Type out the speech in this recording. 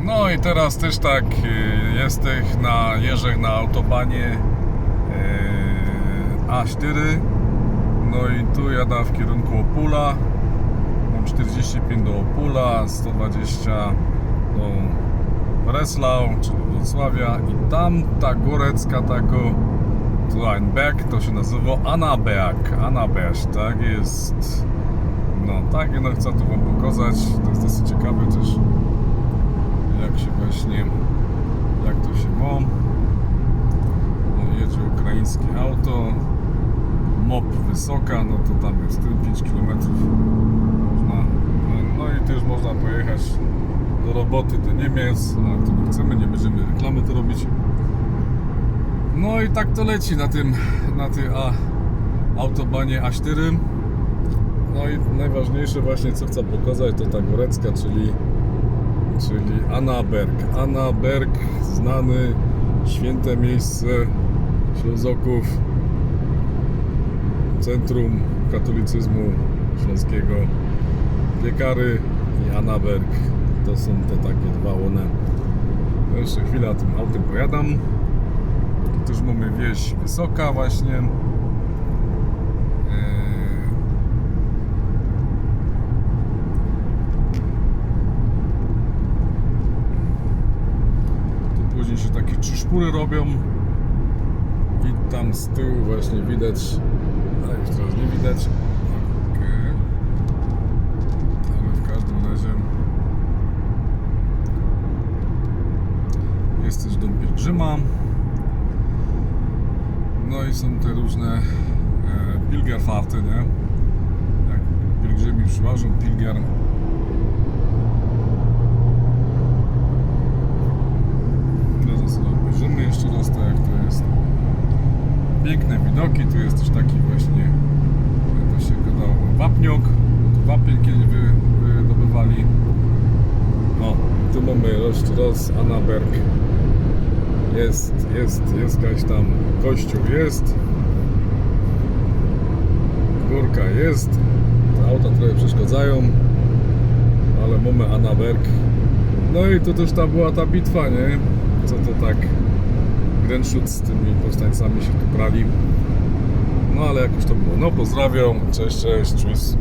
No i teraz też tak jeżdżę na autobanie A4. No i tu jadę w kierunku Opula. Mam 45 do Opula, 120 do Breslau, czyli Wrocławia. I tam ta górecka tako Einberg, to się nazywa Annaberg, tak jest. No tak, no chcę tu wam pokazać. To jest dosyć ciekawe też, jak się właśnie, jak to się ma. No, jedzie ukraińskie auto, MOP wysoka, no to tam jest 5 km można, no i też można pojechać do roboty do Niemiec, a to nie chcemy, nie będziemy reklamy to robić. No i tak to leci na tej autobanie A4. No i najważniejsze właśnie, co chcę pokazać, to ta górecka, czyli Annaberg, znany, święte miejsce Ślązoków, centrum katolicyzmu śląskiego. Piekary i Annaberg to są te takie dwa one. Jeszcze chwilę tym autem pojadam. Tu też mamy wieś wysoka właśnie. Tu później się takie trzy szpury robią i tam z tyłu właśnie widać, ale już teraz nie widać. Okay. Ale w każdym razie jest też dom pielgrzyma. No i są te różne pilgerfahrty, nie? Jak pielgrzymi przyłażą, pilger. Teraz sobie obejrzymy jeszcze raz to, jak to jest. Piękne widoki, tu jest też taki właśnie, jak to się gadało, wapniok. Tu wapień kiedyś wydobywali. O, tu mamy jeszcze Annaberg. Jest jakaś tam kościół jest, górka jest, te auta trochę przeszkadzają, ale mamy Annaberg. No i tu też była ta bitwa, nie? Co to tak Grenzschutz z tymi powstańcami się tu brali. No ale jakoś to było. No pozdrawiam, cześć, tschüss.